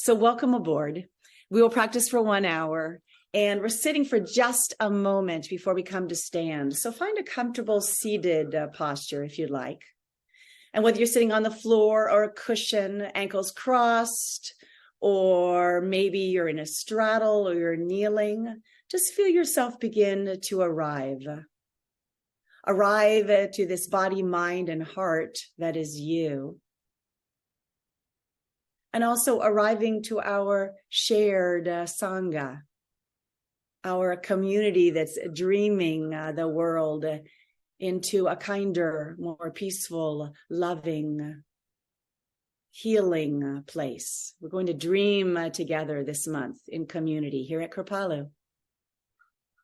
So welcome aboard. We will practice for 1 hour, and we're sitting for just a moment before we come to stand. So find a comfortable seated posture if you'd like. And whether you're sitting on the floor or a cushion, ankles crossed, or maybe you're in a straddle or you're kneeling, just feel yourself begin to arrive. Arrive to this body, mind, and heart that is you. And also arriving to our shared Sangha, our community that's dreaming the world into a kinder, more peaceful, loving, healing place. We're going to dream together this month in community here at Kripalu.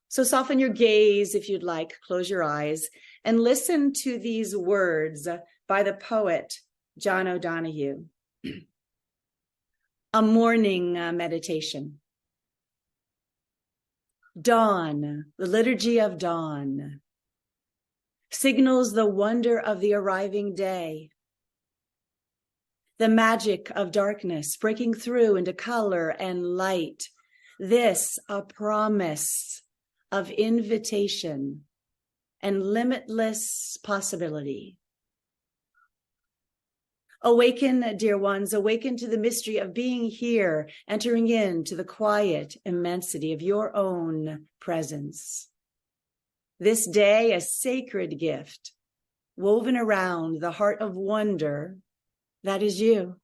So soften your gaze if you'd like, close your eyes, and listen to these words by the poet John O'Donohue. A morning meditation. Dawn, the liturgy of dawn, signals the wonder of the arriving day. The magic of darkness breaking through into color and light. This a promise of invitation and limitless possibility. Awaken, dear ones, awaken to the mystery of being here, entering into the quiet immensity of your own presence. This day, a sacred gift woven around the heart of wonder that is you.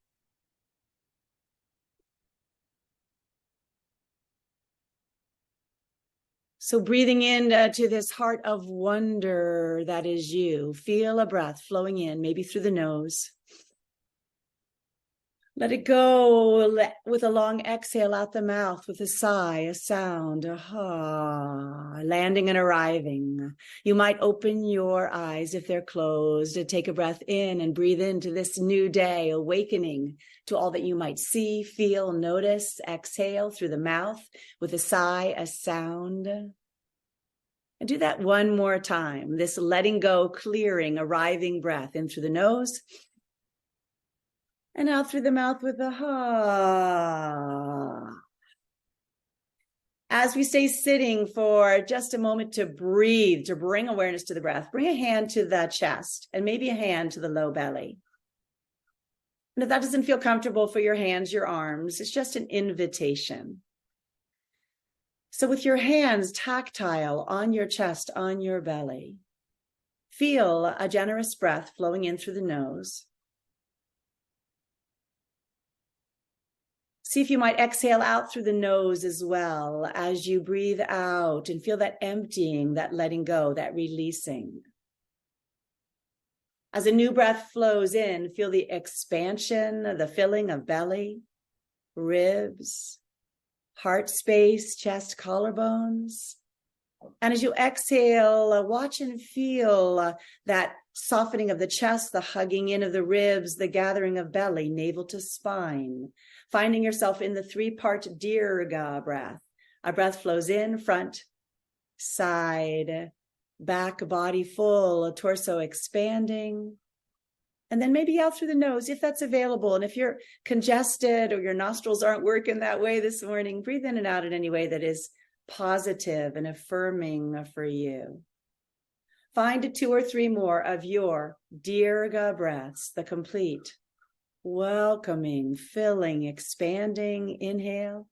So breathing in to this heart of wonder that is you, feel a breath flowing in, maybe through the nose. Let it go with a long exhale out the mouth with a sigh, a sound, landing and arriving. You might open your eyes if they're closed to take a breath in and breathe into this new day, awakening to all that you might see, feel, notice. Exhale through the mouth with a sigh, a sound. And do that one more time. This letting go, clearing, arriving breath in through the nose. And out through the mouth with a ha. As we stay sitting for just a moment to breathe, to bring awareness to the breath, bring a hand to the chest and maybe a hand to the low belly. And if that doesn't feel comfortable for your hands, your arms, it's just an invitation. So with your hands tactile on your chest, on your belly, feel a generous breath flowing in through the nose. See if you might exhale out through the nose as well as you breathe out and feel that emptying, that letting go, that releasing. As a new breath flows in, feel the expansion, the filling of belly, ribs, heart space, chest, collarbones. And as you exhale, watch and feel that softening of the chest, the hugging in of the ribs, the gathering of belly, navel to spine. Finding yourself in the 3-part Dirga breath. A breath flows in, front, side, back, body full, torso expanding. And then maybe out through the nose, if that's available. And if you're congested or your nostrils aren't working that way this morning, breathe in and out in any way that is positive and affirming for you. Find 2 or 3 more of your Dirga breaths, the complete. Welcoming, filling, expanding, inhale.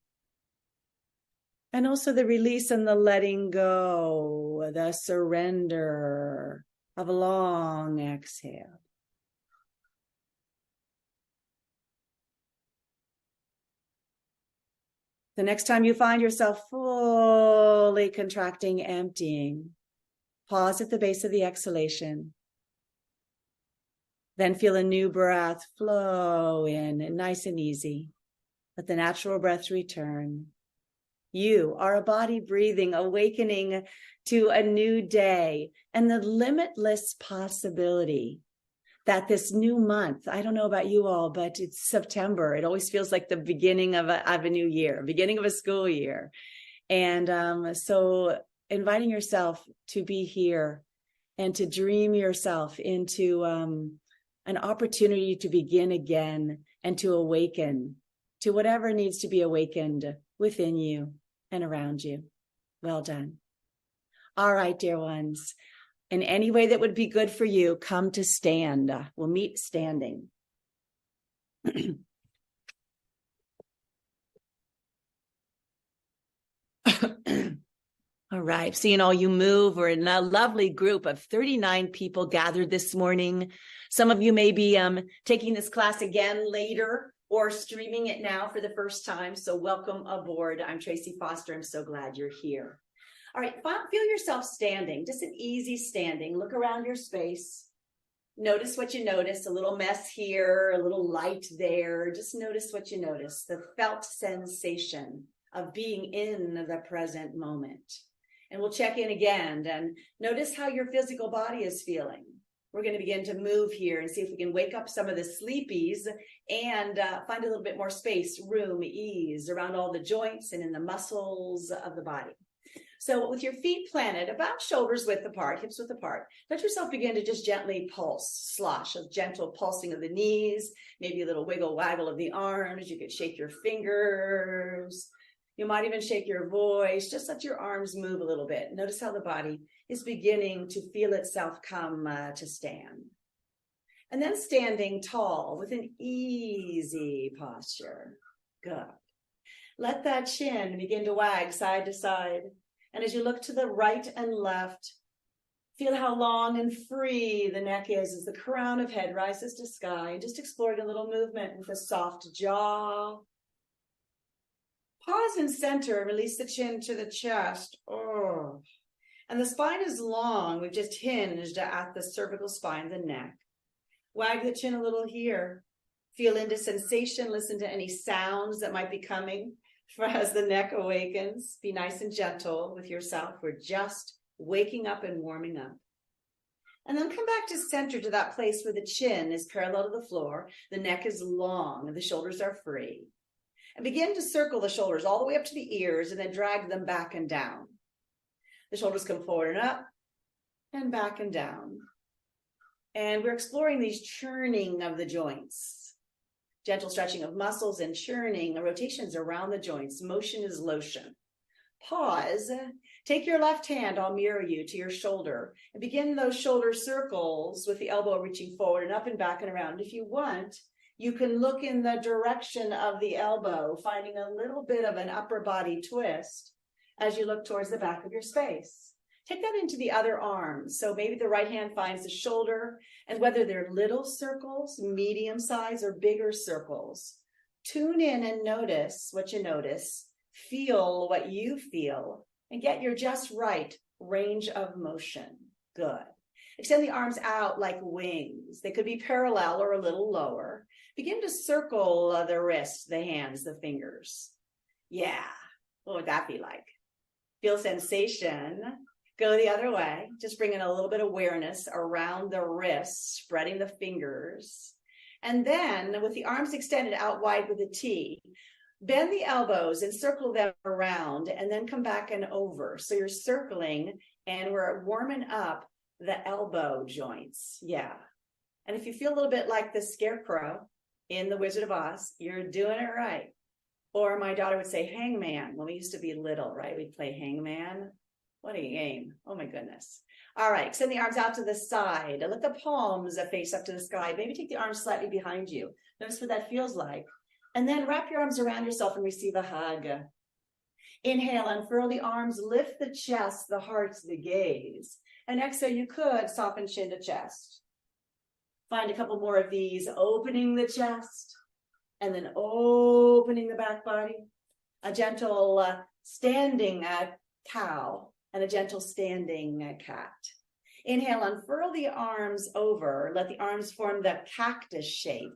And also the release and the letting go, the surrender of a long exhale. The next time you find yourself fully contracting, emptying, pause at the base of the exhalation. Then feel a new breath flow in, nice and easy. Let the natural breath return. You are a body breathing, awakening to a new day and the limitless possibility that this new month, I don't know about you all, but it's September. It always feels like the beginning of a new year, beginning of a school year. And so inviting yourself to be here and to dream yourself into an opportunity to begin again and to awaken to whatever needs to be awakened within you and around you. Well done. All right, dear ones. In any way that would be good for you, come to stand. We'll meet standing. All right, seeing all you move. We're in a lovely group of 39 people gathered this morning. Some of you may be taking this class again later or streaming it now for the first time. So welcome aboard. I'm Tracy Foster. I'm so glad you're here. All right, feel yourself standing, just an easy standing. Look around your space. Notice what you notice, a little mess here, a little light there. Just notice what you notice, the felt sensation of being in the present moment. And we'll check in again and notice how your physical body is feeling. We're going to begin to move here and see if we can wake up some of the sleepies and find a little bit more space, room, ease around all the joints and in the muscles of the body. So with your feet planted about shoulders width apart, hips width apart, let yourself begin to just gently pulse, slosh, a gentle pulsing of the knees, maybe a little wiggle, waggle of the arms. You could shake your fingers. You might even shake your voice. Just let your arms move a little bit. Notice how the body is beginning to feel itself come to stand. And then standing tall with an easy posture. Good. Let that chin begin to wag side to side. And as you look to the right and left, feel how long and free the neck is as the crown of head rises to sky. Just exploring a little movement with a soft jaw. Pause and center, release the chin to the chest. Oh. And the spine is long. We've just hinged at the cervical spine, the neck. Wag the chin a little here. Feel into sensation. Listen to any sounds that might be coming as the neck awakens. Be nice and gentle with yourself. We're just waking up and warming up. And then come back to center, to that place where the chin is parallel to the floor. The neck is long and the shoulders are free. And begin to circle the shoulders all the way up to the ears and then drag them back and down. The shoulders come forward and up and back and down. And we're exploring these churning of the joints. Gentle stretching of muscles and churning, rotations around the joints. Motion is lotion. Pause. Take your left hand, I'll mirror you to your shoulder, and begin those shoulder circles with the elbow reaching forward and up and back and around. If you want, you can look in the direction of the elbow, finding a little bit of an upper body twist as you look towards the back of your space. Take that into the other arm. So maybe the right hand finds the shoulder, and whether they're little circles, medium size, or bigger circles, tune in and notice what you notice, feel what you feel, and get your just right range of motion. Good. Extend the arms out like wings. They could be parallel or a little lower. Begin to circle the wrists, the hands, the fingers. Yeah, what would that be like? Feel sensation. Go the other way. Just bring in a little bit of awareness around the wrists, spreading the fingers. And then with the arms extended out wide with a T, bend the elbows and circle them around and then come back and over. So you're circling and we're warming up the elbow joints. Yeah. And if you feel a little bit like the scarecrow in The Wizard of Oz, you're doing it right. Or my daughter would say hangman when we used to be little, right? We'd play hangman. What a game. Oh my goodness. All right. Extend the arms out to the side. Let the palms face up to the sky. Maybe take the arms slightly behind you. Notice what that feels like. And then wrap your arms around yourself and receive a hug. Inhale, unfurl the arms, lift the chest, the heart, the gaze. And exhale, you could soften chin to chest. Find a couple more of these, opening the chest and then opening the back body. A gentle standing cow and a gentle standing cat. Inhale, unfurl the arms over. Let the arms form the cactus shape.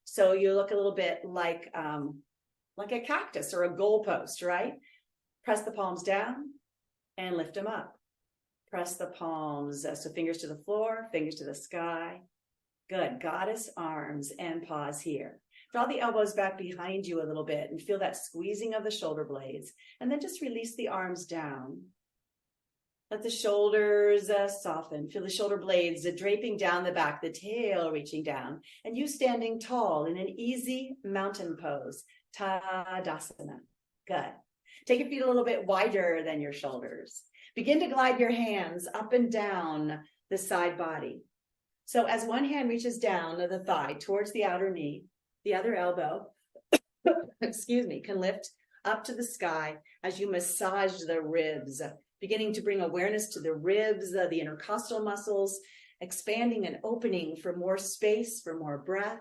So you look a little bit like a cactus or a goalpost, right? Press the palms down and lift them up. Press the palms, so fingers to the floor, fingers to the sky. Good, goddess arms, and pause here. Draw the elbows back behind you a little bit and feel that squeezing of the shoulder blades. And then just release the arms down. Let the shoulders soften. Feel the shoulder blades draping down the back, the tail reaching down. And you standing tall in an easy mountain pose. Tadasana. Good. Take your feet a little bit wider than your shoulders. Begin to glide your hands up and down the side body. So as one hand reaches down the thigh towards the outer knee, the other elbow, excuse me, can lift up to the sky as you massage the ribs, beginning to bring awareness to the ribs, the intercostal muscles, expanding and opening for more space, for more breath,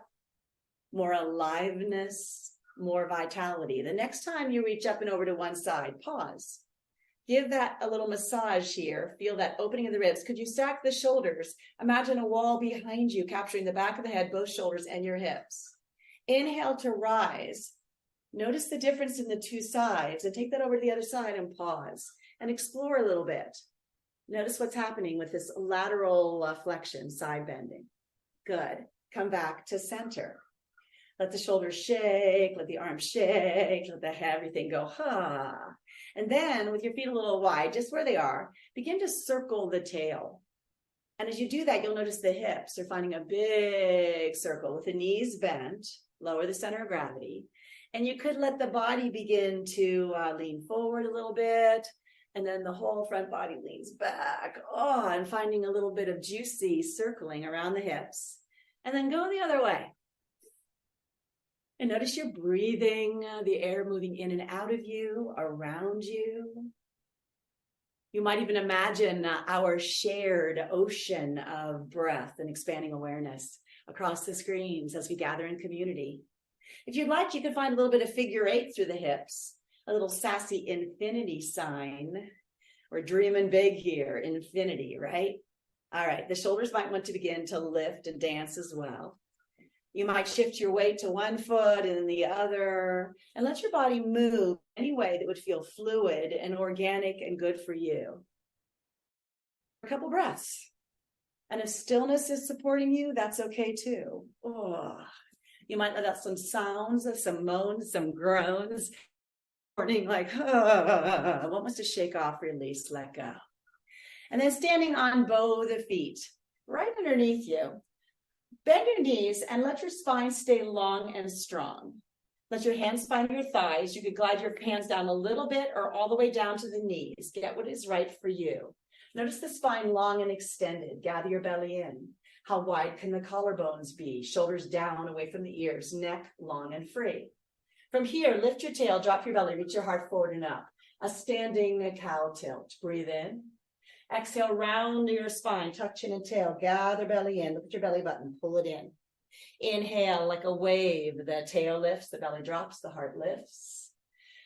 more aliveness, more vitality. The next time you reach up and over to one side, pause. Give that a little massage here. Feel that opening of the ribs. Could you stack the shoulders? Imagine a wall behind you, capturing the back of the head, both shoulders, and your hips. Inhale to rise. Notice the difference in the two sides, and take that over to the other side and pause and explore a little bit. Notice what's happening with this lateral flexion, side bending. Good. Come back to center. Let the shoulders shake, let the arms shake, let everything go, ha. And then with your feet a little wide, just where they are, begin to circle the tail. And as you do that, you'll notice the hips are finding a big circle with the knees bent, lower the center of gravity. And you could let the body begin to lean forward a little bit. And then the whole front body leans back. Oh, and finding a little bit of juicy circling around the hips. And then go the other way. And notice you're breathing, the air moving in and out of you, around you. You might even imagine our shared ocean of breath and expanding awareness across the screens as we gather in community. If you'd like, you can find a little bit of figure eight through the hips, a little sassy infinity sign. We're dreaming big here, infinity, right? All right, the shoulders might want to begin to lift and dance as well. You might shift your weight to one foot and then the other, and let your body move any way that would feel fluid and organic and good for you. A couple breaths. And if stillness is supporting you, that's okay too. Oh, you might let out some sounds, some moans, some groans. Morning, like, what wants to shake off, release, let go. And then standing on both the feet, right underneath you. Bend your knees and let your spine stay long and strong. Let your hands find your thighs. You could glide your hands down a little bit or all the way down to the knees. Get what is right for you. Notice the spine long and extended. Gather your belly in. How wide can the collarbones be? Shoulders down, away from the ears. Neck long and free. From here, lift your tail, drop your belly, reach your heart forward and up. A standing cow tilt. Breathe in. Exhale, round your spine, tuck chin and tail, gather belly in, look at your belly button, pull it in. Inhale like a wave, the tail lifts, the belly drops, the heart lifts.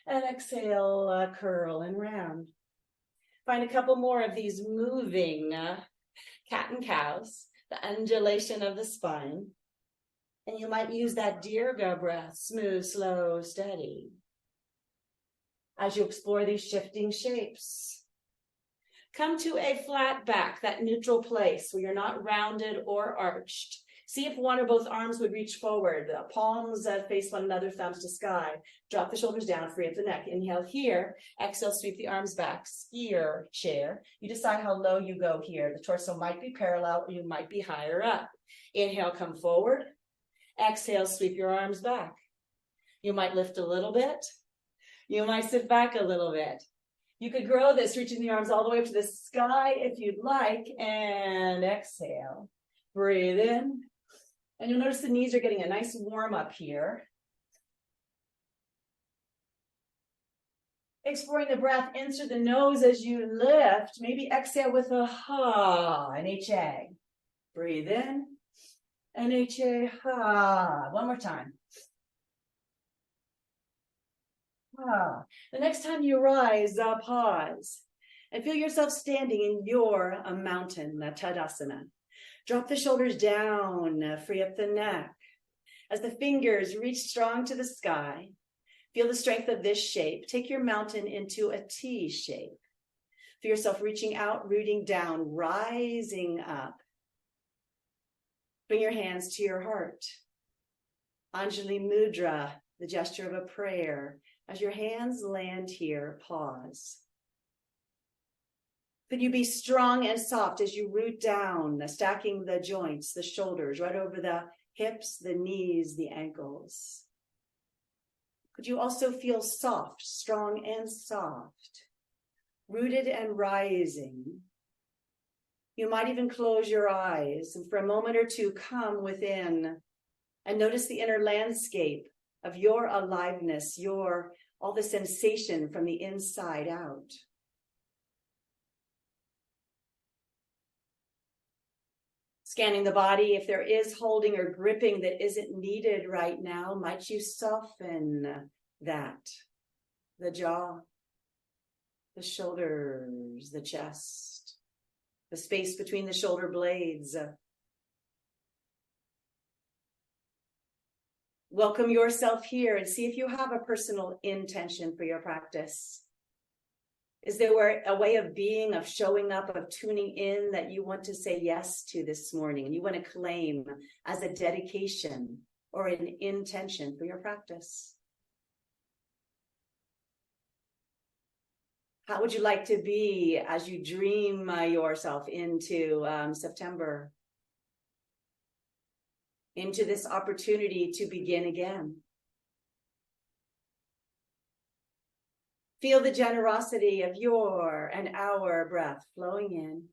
And exhale, curl and round. Find a couple more of these moving cat and cows, the undulation of the spine. And you might use that Dirga breath, smooth, slow, steady. As you explore these shifting shapes. Come to a flat back, that neutral place where you're not rounded or arched. See if one or both arms would reach forward. The palms face one another, thumbs to sky. Drop the shoulders down, free up the neck. Inhale here. Exhale, sweep the arms back. Skier chair. You decide how low you go here. The torso might be parallel or you might be higher up. Inhale, come forward. Exhale, sweep your arms back. You might lift a little bit. You might sit back a little bit. You could grow this, reaching the arms all the way up to the sky if you'd like, and exhale. Breathe in, and you'll notice the knees are getting a nice warm up here. Exploring the breath in through the nose as you lift. Maybe exhale with a ha, an HA. Breathe in, and HA, ha. One more time. The next time you rise, pause and feel yourself standing in your mountain, Tadasana. Drop the shoulders down, free up the neck. As the fingers reach strong to the sky, feel the strength of this shape. Take your mountain into a T shape. Feel yourself reaching out, rooting down, rising up. Bring your hands to your heart. Anjali Mudra, the gesture of a prayer. As your hands land here, pause. Could you be strong and soft as you root down, stacking the joints, the shoulders, right over the hips, the knees, the ankles? Could you also feel soft, strong and soft, rooted and rising? You might even close your eyes and for a moment or two come within and notice the inner landscape of your aliveness, all the sensation from the inside out. Scanning the body, if there is holding or gripping that isn't needed right now, might you soften that? The jaw, the shoulders, the chest, the space between the shoulder blades. Welcome yourself here and see if you have a personal intention for your practice. Is there a way of being, of showing up, of tuning in that you want to say yes to this morning and you want to claim as a dedication or an intention for your practice? How would you like to be as you dream yourself into September? Into this opportunity to begin again. Feel the generosity of your and our breath flowing in.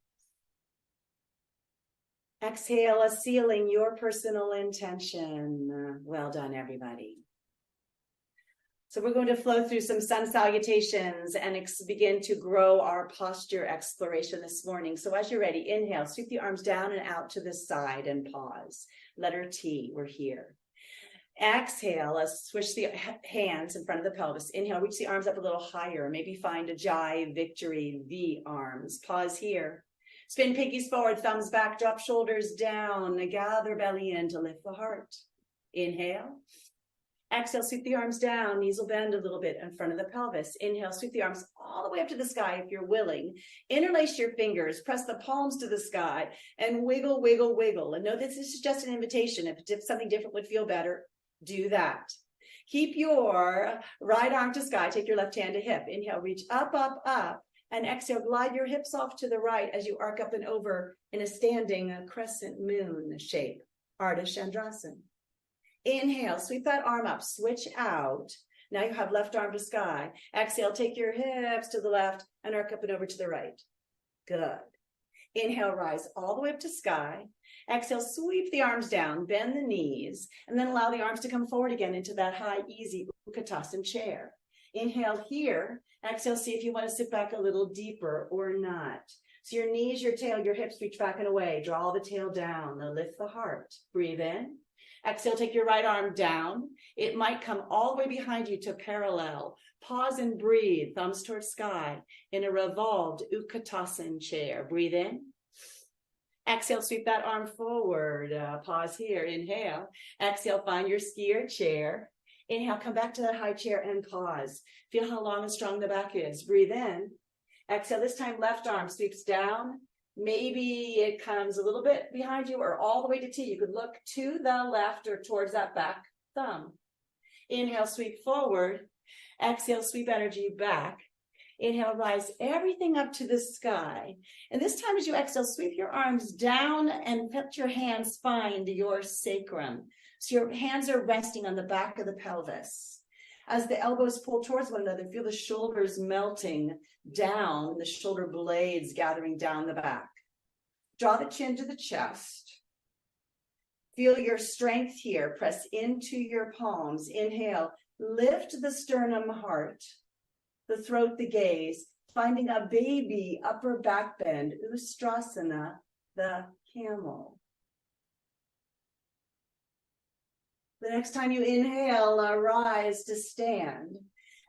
Exhale, sealing your personal intention. Well done, everybody. So we're going to flow through some sun salutations and begin to grow our posture exploration this morning. So as you're ready, inhale, sweep the arms down and out to the side and pause. Letter T, we're here. Exhale, let's switch the hands in front of the pelvis. Inhale, reach the arms up a little higher. Maybe find a Jai, Victory, V arms. Pause here. Spin pinkies forward, thumbs back, drop shoulders down. Gather belly in to lift the heart. Inhale. Exhale, sweep the arms down. Knees will bend a little bit in front of the pelvis. Inhale, sweep the arms all the way up to the sky if you're willing. Interlace your fingers, press the palms to the sky, and wiggle, wiggle, wiggle. And know this is just an invitation. If something different would feel better, do that. Keep your right arm to sky. Take your left hand to hip. Inhale, reach up, up, up. And exhale, glide your hips off to the right as you arc up and over in a standing crescent moon shape. Ardha Chandrasana. Inhale, sweep that arm up, switch out. Now you have left arm to sky. Exhale, take your hips to the left and arc up and over to the right. Good. Inhale, rise all the way up to sky. Exhale, sweep the arms down, bend the knees, and then allow the arms to come forward again into that high, easy Utkatasana chair. Inhale here. Exhale, see if you want to sit back a little deeper or not. So your knees, your tail, your hips reach back and away. Draw the tail down. Now lift the heart. Breathe in. Exhale, take your right arm down. It might come all the way behind you to parallel. Pause and breathe, thumbs towards sky in a revolved Utkatasana chair. Breathe in. Exhale, sweep that arm forward. Pause here. Inhale. Exhale, find your skier chair. Inhale, come back to that high chair and pause. Feel how long and strong the back is. Breathe in. Exhale, this time left arm sweeps down. Maybe it comes a little bit behind you or all the way to T. You could look to the left or towards that back thumb. Inhale, sweep forward. Exhale, sweep energy back. Inhale, rise everything up to the sky. And this time as you exhale, sweep your arms down and let your hands find your sacrum. So your hands are resting on the back of the pelvis. As the elbows pull towards one another, feel the shoulders melting down, the shoulder blades gathering down the back. Draw the chin to the chest. Feel your strength here. Press into your palms. Inhale, lift the sternum heart, the throat, the gaze, finding a baby upper back bend, Ustrasana, the camel. The next time you inhale, rise to stand.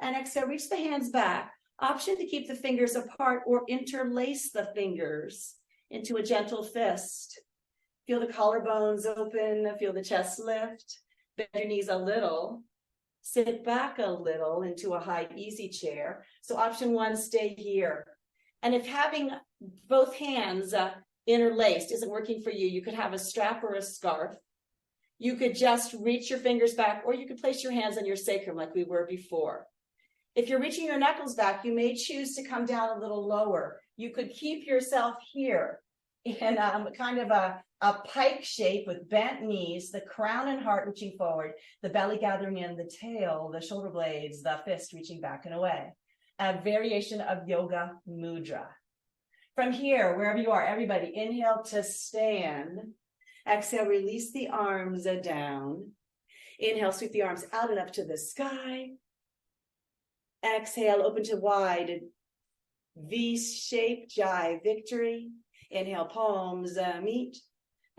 And exhale, reach the hands back. Option to keep the fingers apart or interlace the fingers into a gentle fist. Feel the collarbones open, feel the chest lift. Bend your knees a little. Sit back a little into a high, easy chair. So option one, stay here. And if having both hands interlaced isn't working for you, you could have a strap or a scarf. You could just reach your fingers back, or you could place your hands on your sacrum like we were before. If you're reaching your knuckles back, you may choose to come down a little lower. You could keep yourself here in kind of a a pike shape with bent knees, the crown and heart reaching forward, the belly gathering in, the tail, the shoulder blades, the fist reaching back and away. A variation of yoga mudra. From here, wherever you are, everybody, inhale to stand. Exhale, release the arms down. Inhale, sweep the arms out and up to the sky. Exhale, open to wide V-shape, Jai victory. Inhale, palms meet.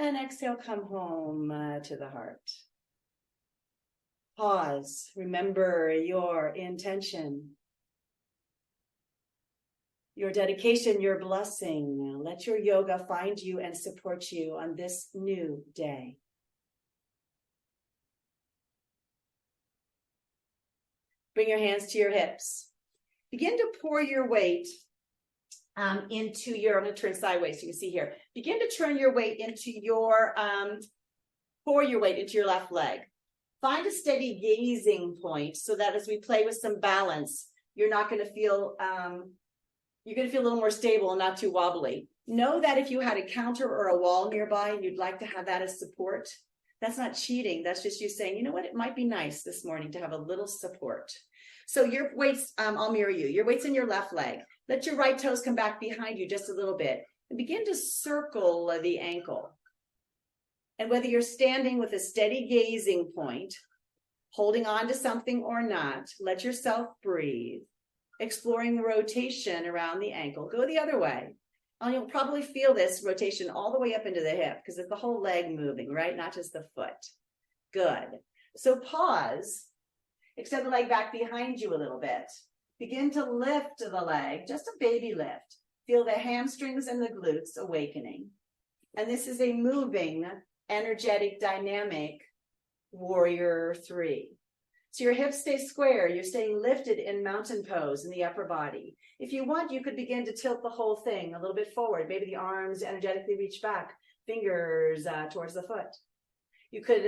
And exhale, come home to the heart. Pause. Remember your intention, your dedication, your blessing. Let your yoga find you and support you on this new day. Bring your hands to your hips. Begin to pour your weight into your, I'm going to turn sideways so you can see here. Begin to turn your weight into your, pour your weight into your left leg. Find a steady gazing point so that as we play with some balance, you're not going to feel, you're going to feel a little more stable and not too wobbly. Know that if you had a counter or a wall nearby and you'd like to have that as support, that's not cheating. That's just you saying, you know what, it might be nice this morning to have a little support. So your weights, I'll mirror you. Your weight's in your left leg. Let your right toes come back behind you just a little bit and begin to circle the ankle. And whether you're standing with a steady gazing point, holding on to something or not, let yourself breathe, exploring the rotation around the ankle. Go the other way. And you'll probably feel this rotation all the way up into the hip because it's the whole leg moving, right? Not just the foot. Good. So pause. Extend the leg back behind you a little bit. Begin to lift the leg, just a baby lift. Feel the hamstrings and the glutes awakening. And this is a moving, energetic, dynamic warrior 3. So your hips stay square. You're staying lifted in mountain pose in the upper body. If you want, you could begin to tilt the whole thing a little bit forward. Maybe the arms energetically reach back, fingers towards the foot. You could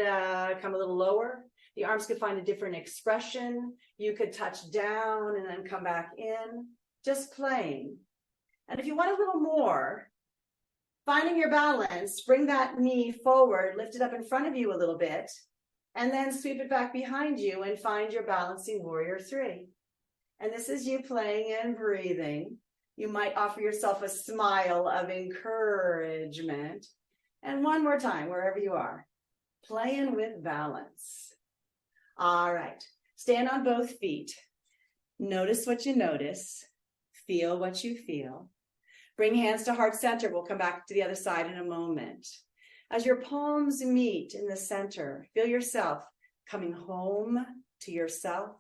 come a little lower. The arms could find a different expression. You could touch down and then come back in, just playing. And if you want a little more, finding your balance, bring that knee forward, lift it up in front of you a little bit, and then sweep it back behind you and find your balancing warrior 3. And this is you playing and breathing. You might offer yourself a smile of encouragement. And one more time, wherever you are, playing with balance. All right, stand on both feet. Notice what you notice. Feel what you feel. Bring hands to heart center. We'll come back to the other side in a moment. As your palms meet in the center, feel yourself coming home to yourself,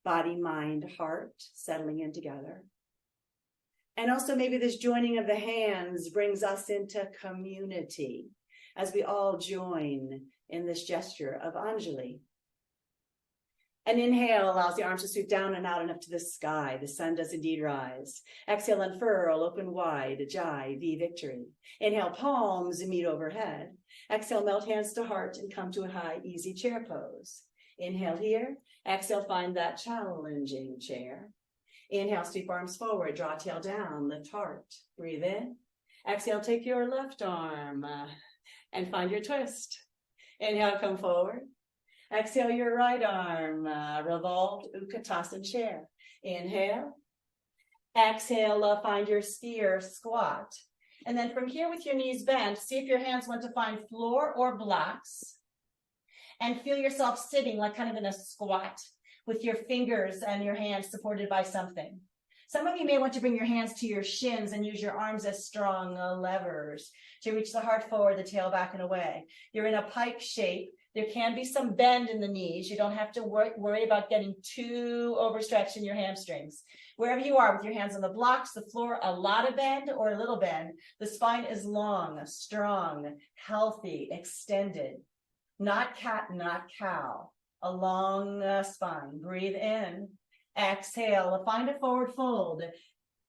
body, mind, heart, settling in together. And also maybe this joining of the hands brings us into community as we all join in this gesture of Anjali. An inhale allows the arms to sweep down and out and up to the sky. The sun does indeed rise. Exhale, unfurl, open wide, Jai, V, victory. Inhale, palms meet overhead. Exhale, melt hands to heart and come to a high, easy chair pose. Inhale here. Exhale, find that challenging chair. Inhale, sweep arms forward, draw tail down, lift heart. Breathe in. Exhale, take your left arm and find your twist. Inhale, come forward. Exhale your right arm, revolved Utkatasana chair. Inhale. Exhale, find your skier squat. And then from here with your knees bent, see if your hands want to find floor or blocks. And feel yourself sitting like kind of in a squat with your fingers and your hands supported by something. Some of you may want to bring your hands to your shins and use your arms as strong levers to reach the heart forward, the tail back and away. You're in a pike shape. There can be some bend in the knees. You don't have to worry about getting too overstretched in your hamstrings. Wherever you are with your hands on the blocks, the floor, a lot of bend or a little bend, the spine is long, strong, healthy, extended. Not cat, not cow. A long spine. Breathe in. Exhale. Find a forward fold.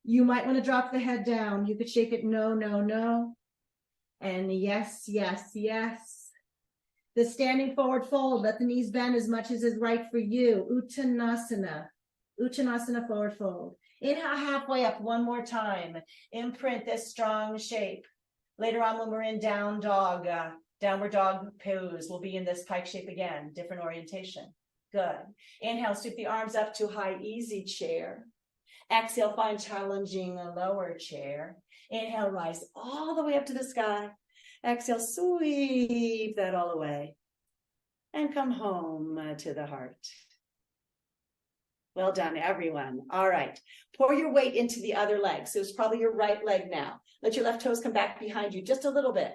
You might want to drop the head down. You could shake it no, no, no. And yes, yes, yes. The standing forward fold, let the knees bend as much as is right for you. Uttanasana, Uttanasana forward fold. Inhale halfway up one more time. Imprint this strong shape. Later on, when we're in down dog, downward dog pose, we'll be in this pike shape again, different orientation. Good. Inhale, sweep the arms up to high, easy chair. Exhale, find challenging lower chair. Inhale, rise all the way up to the sky. Exhale, sweep that all away. And come home to the heart. Well done, everyone. All right. Pour your weight into the other leg. So it's probably your right leg now. Let your left toes come back behind you just a little bit.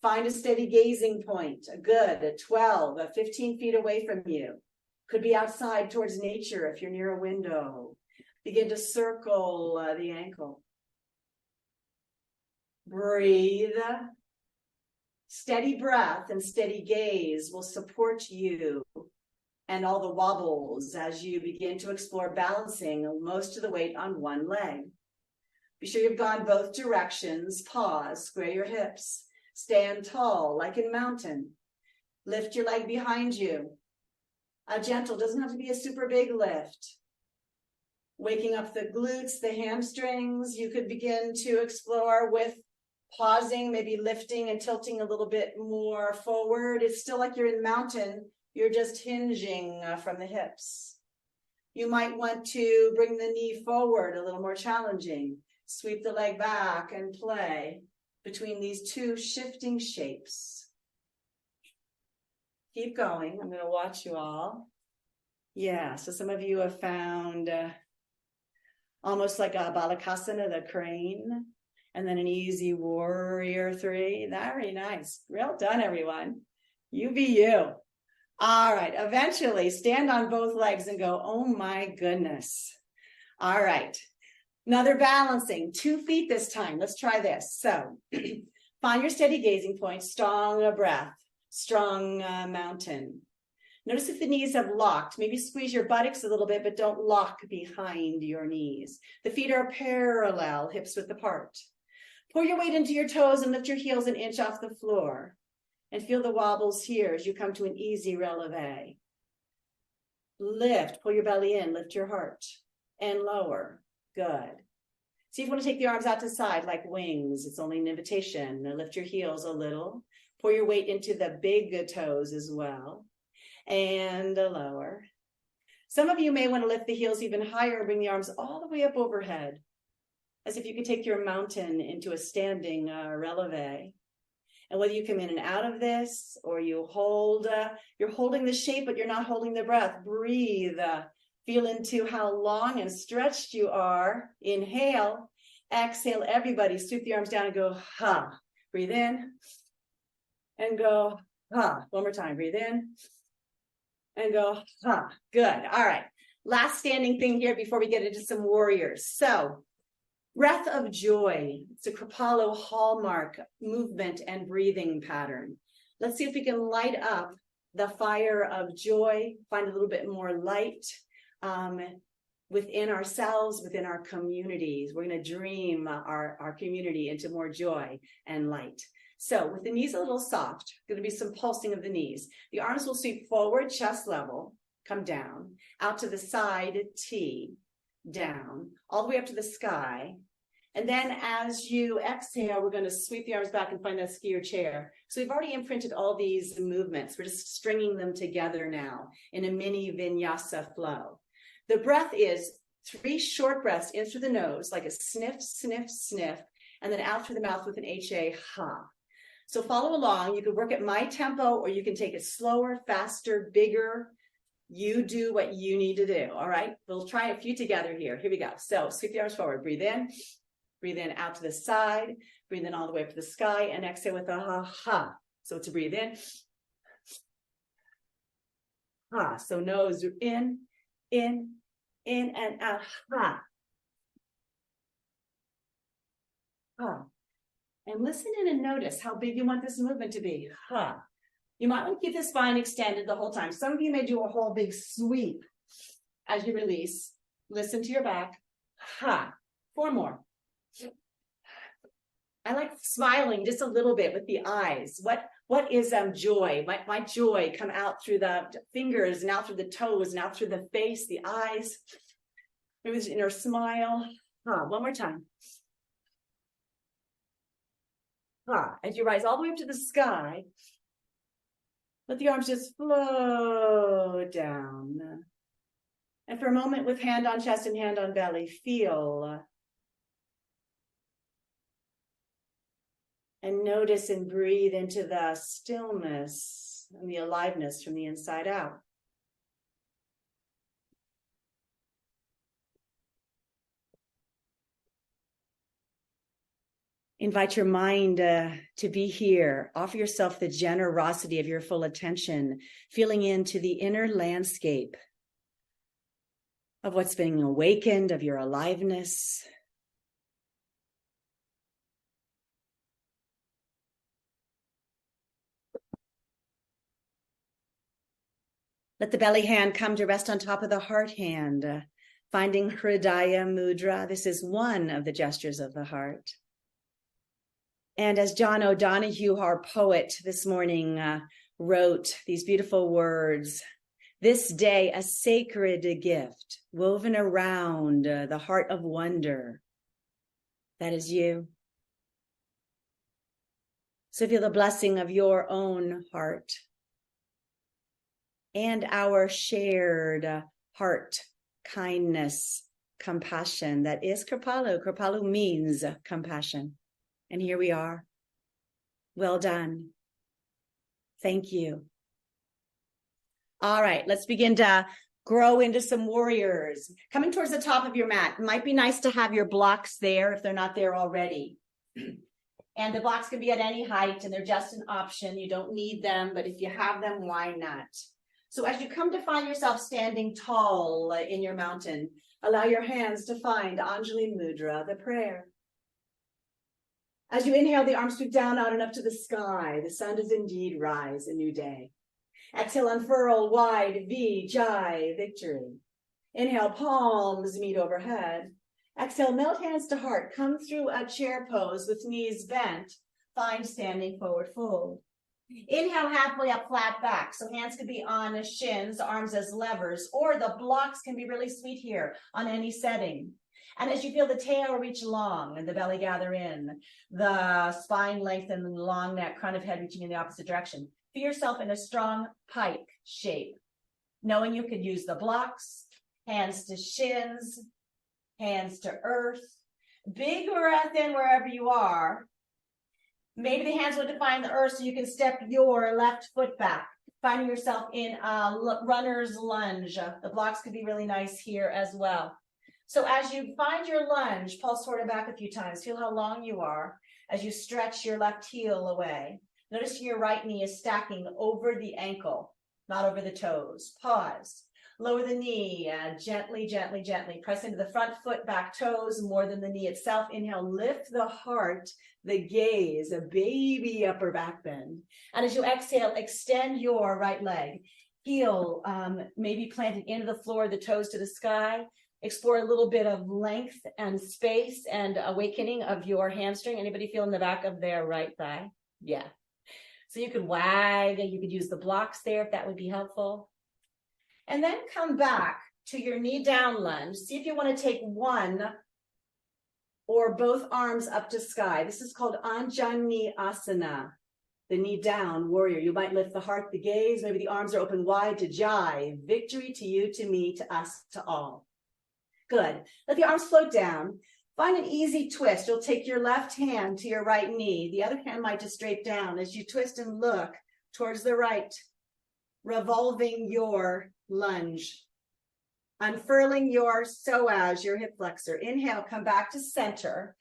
Find a steady gazing point. Good. At 12, 15 feet away from you. Could be outside towards nature if you're near a window. Begin to circle the ankle. Breathe. Steady breath and steady gaze will support you and all the wobbles as you begin to explore balancing most of the weight on one leg. Be sure you've gone both directions. Pause, square your hips. Stand tall like in mountain. Lift your leg behind you. A gentle, doesn't have to be a super big lift. Waking up the glutes, the hamstrings. You could begin to explore with pausing, maybe lifting and tilting a little bit more forward. It's still like you're in mountain. You're just hinging from the hips. You might want to bring the knee forward, a little more challenging. Sweep the leg back and play between these two shifting shapes. Keep going. I'm going to watch you all. Yeah, so some of you have found almost like a Balakasana, the crane, and then an easy warrior 3. Very nice. Well done, everyone. You be you. All right, eventually stand on both legs and go, oh my goodness. All right, another balancing, 2 feet this time. Let's try this. So find your steady gazing point, strong breath, strong mountain. Notice if the knees have locked. Maybe squeeze your buttocks a little bit, but don't lock behind your knees. The feet are parallel, hips width apart. Pour your weight into your toes and lift your heels an inch off the floor. And feel the wobbles here as you come to an easy releve. Lift, pull your belly in, lift your heart, and lower. Good. See if you want to take the arms out to the side like wings. It's only an invitation. Now lift your heels a little. Pour your weight into the big toes as well. And lower. Some of you may want to lift the heels even higher, bring the arms all the way up overhead. As if you could take your mountain into a standing releve. And whether you come in and out of this, or you hold, you're holding the shape, but you're not holding the breath. Breathe. Feel into how long and stretched you are. Inhale. Exhale, everybody. Sweep the arms down and go, ha. Breathe in. And go, ha. One more time. Breathe in. And go, ha. Good. All right. Last standing thing here before we get into some warriors. So, breath of joy. It's a Kripalu hallmark movement and breathing pattern. Let's see if we can light up the fire of joy, find a little bit more light within ourselves, within our communities. We're going to dream our community into more joy and light. So with the knees a little soft, going to be some pulsing of the knees. The arms will sweep forward, chest level, come down, out to the side, T, down, all the way up to the sky. And then as you exhale, we're going to sweep the arms back and find that skier chair. So we've already imprinted all these movements. We're just stringing them together now in a mini vinyasa flow. The breath is 3 short breaths in through the nose, like a sniff, sniff, sniff, and then out through the mouth with an HA, ha. So follow along. You can work at my tempo, or you can take it slower, faster, bigger. You do what you need to do, all right? We'll try a few together here. Here we go. So sweep the arms forward. Breathe in out to the side. Breathe in all the way up to the sky, and exhale with a ha-ha. So to breathe in, ha. So nose in, and out, ha. Ha. And listen in and notice how big you want this movement to be. Ha. You might want to keep the spine extended the whole time. Some of you may do a whole big sweep as you release. Listen to your back. Ha. 4 more. I like smiling just a little bit with the eyes. What is joy? My joy come out through the fingers and out through the toes and out through the face, the eyes. Maybe this inner smile. Ha. One more time. As you rise all the way up to the sky, let the arms just flow down. And for a moment, with hand on chest and hand on belly, feel and notice and breathe into the stillness and the aliveness from the inside out. Invite your mind to be here. Offer yourself the generosity of your full attention, feeling into the inner landscape of what's being awakened, of your aliveness. Let the belly hand come to rest on top of the heart hand, finding Hridaya Mudra. This is one of the gestures of the heart. And as John O'Donohue, our poet, this morning wrote these beautiful words, this day a sacred gift woven around the heart of wonder. That is you. So feel the blessing of your own heart and our shared heart, kindness, compassion. That is Kripalu. Kripalu means compassion. And here we are. Well done. Thank you. All right, let's begin to grow into some warriors. Coming towards the top of your mat. It might be nice to have your blocks there if they're not there already. And the blocks can be at any height and they're just an option. You don't need them, but if you have them, why not? So as you come to find yourself standing tall in your mountain, allow your hands to find Anjali Mudra, the prayer. As you inhale, the arms sweep down, out and up to the sky. The sun does indeed rise, a new day. Exhale, unfurl, wide, V, Jai, victory. Inhale, palms meet overhead. Exhale, melt hands to heart. Come through a chair pose with knees bent. Find standing forward fold. Inhale, halfway up, flat back. So hands could be on shins, arms as levers, or the blocks can be really sweet here on any setting. And as you feel the tail reach long and the belly gather in, the spine lengthen, the long neck, crown of head reaching in the opposite direction, feel yourself in a strong pike shape, knowing you could use the blocks, hands to shins, hands to earth. Big breath in wherever you are. Maybe the hands would define the earth so you can step your left foot back, finding yourself in a runner's lunge. The blocks could be really nice here as well. So as you find your lunge, pulse forward back a few times. Feel how long you are as you stretch your left heel away. Notice your right knee is stacking over the ankle, not over the toes. Pause. Lower the knee, gently, gently, gently. Press into the front foot, back toes, more than the knee itself. Inhale, lift the heart, the gaze, a baby upper back bend. And as you exhale, extend your right leg. Heel maybe planted into the floor, the toes to the sky. Explore a little bit of length and space and awakening of your hamstring. Anybody feel in the back of their right thigh? Yeah. So you could wag, you could use the blocks there if that would be helpful. And then come back to your knee down lunge. See if you want to take one or both arms up to sky. This is called Anjani Asana, the knee down warrior. You might lift the heart, the gaze, maybe the arms are open wide to Jai. Victory to you, to me, to us, to all. Good. Let the arms float down. Find an easy twist. You'll take your left hand to your right knee. The other hand might just drape down as you twist and look towards the right, revolving your lunge. Unfurling your psoas, your hip flexor. Inhale, come back to center.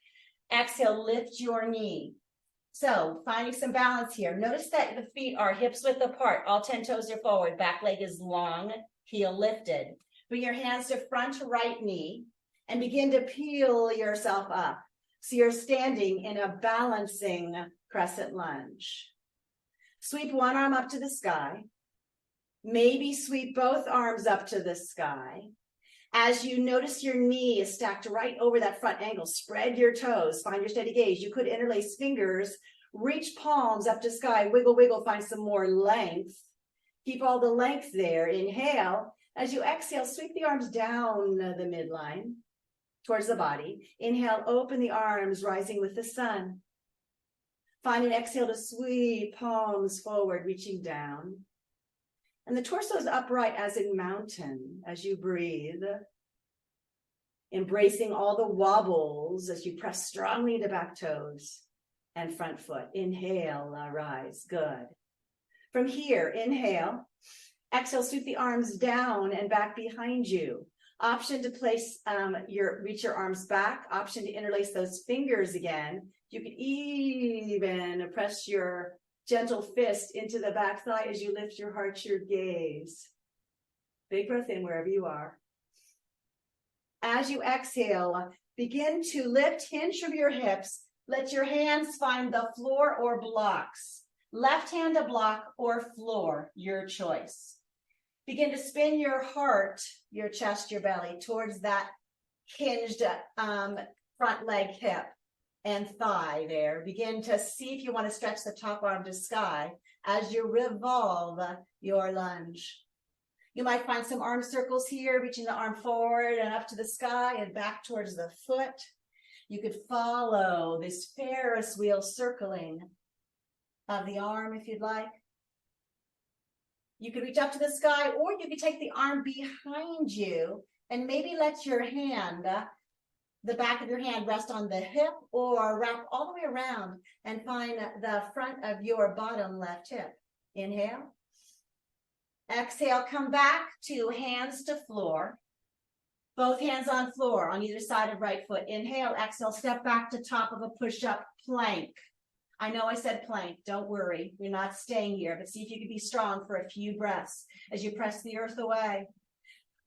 Exhale, lift your knee. So finding some balance here. Notice that the feet are hips width apart. All 10 toes are forward. Back leg is long, heel lifted. Bring your hands to front right knee and begin to peel yourself up. So you're standing in a balancing crescent lunge. Sweep one arm up to the sky. Maybe sweep both arms up to the sky. As you notice your knee is stacked right over that front ankle, spread your toes, find your steady gaze. You could interlace fingers, reach palms up to sky, wiggle, wiggle, find some more length. Keep all the length there. Inhale. As you exhale, sweep the arms down the midline towards the body. Inhale, open the arms, rising with the sun. Find an exhale to sweep palms forward, reaching down. And the torso is upright as a mountain as you breathe. Embracing all the wobbles as you press strongly into back toes and front foot. Inhale, rise. Good. From here, inhale. Exhale, sweep the arms down and back behind you. Option to place reach your arms back. Option to interlace those fingers again. You could even press your gentle fist into the back thigh as you lift your heart, your gaze. Big breath in wherever you are. As you exhale, begin to lift, hinge from your hips. Let your hands find the floor or blocks. Left hand to block or floor, your choice. Begin to spin your heart, your chest, your belly towards that hinged front leg, hip, and thigh there. Begin to see if you want to stretch the top arm to sky as you revolve your lunge. You might find some arm circles here, reaching the arm forward and up to the sky and back towards the foot. You could follow this Ferris wheel circling of the arm if you'd like. You could reach up to the sky, or you could take the arm behind you and maybe let your hand, the back of your hand, rest on the hip or wrap all the way around and find the front of your bottom left hip. Inhale. Exhale, come back to hands to floor. Both hands on floor on either side of right foot. Inhale, exhale, step back to top of a push-up plank. I know I said plank, don't worry, you're not staying here, but see if you can be strong for a few breaths as you press the earth away.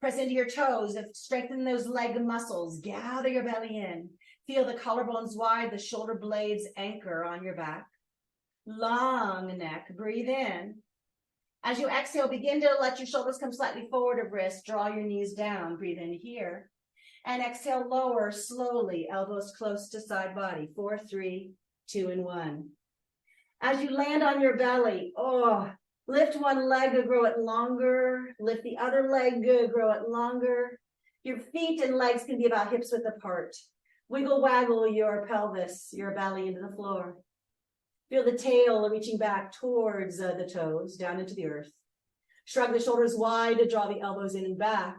Press into your toes, strengthen those leg muscles, gather your belly in. Feel the collarbones wide, the shoulder blades anchor on your back. Long neck, breathe in. As you exhale, begin to let your shoulders come slightly forward of wrist, draw your knees down, breathe in here. And exhale, lower slowly, elbows close to side body, 4, 3, 2, and 1. As you land on your belly, lift one leg, grow it longer. Lift the other leg, grow it longer. Your feet and legs can be about hips width apart. Wiggle, waggle your pelvis, your belly into the floor. Feel the tail reaching back towards the toes, down into the earth. Shrug the shoulders wide to draw the elbows in and back.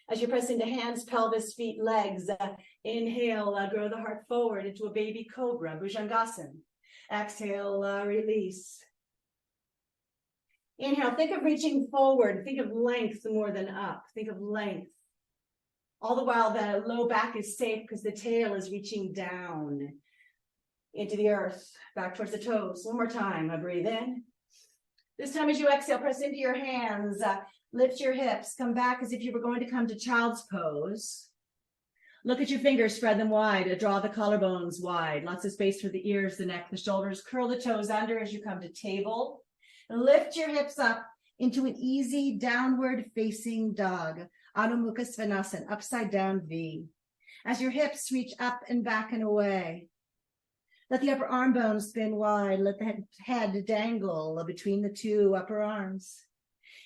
As you press into hands, pelvis, feet, legs, inhale, grow the heart forward into a baby cobra, Bhujangasana. Exhale, release. Inhale, think of reaching forward. Think of length more than up. Think of length. All the while, the low back is safe because the tail is reaching down into the earth, back towards the toes. One more time, breathe in. This time as you exhale, press into your hands. Lift your hips, come back as if you were going to come to child's pose. Look at your fingers, spread them wide, draw the collarbones wide, lots of space for the ears, the neck, the shoulders. Curl the toes under as you come to table. Lift your hips up into an easy downward facing dog, Adho Mukha Svanasana, upside down V. As your hips reach up and back and away, let the upper arm bones spin wide, let the head dangle between the two upper arms.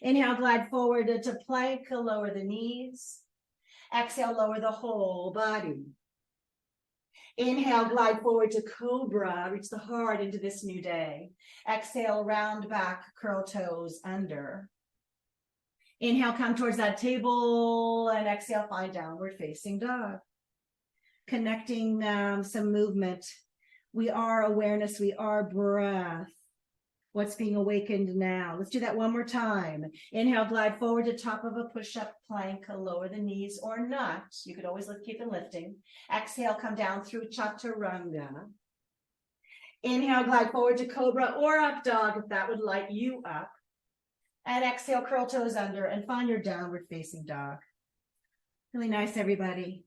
Inhale, glide forward to plank, lower the knees. Exhale, lower the whole body. Inhale, glide forward to cobra, reach the heart into this new day. Exhale, round back, curl toes under. Inhale, come towards that table, and exhale, find downward facing dog. Connecting some movement. We are awareness, we are breath. What's being awakened now? Let's do that one more time. Inhale, glide forward to top of a push-up plank, lower the knees or not. You could always keep them lifting. Exhale, come down through chaturanga. Inhale, glide forward to cobra or up dog if that would light you up. And exhale, curl toes under and find your downward facing dog. Really nice, everybody.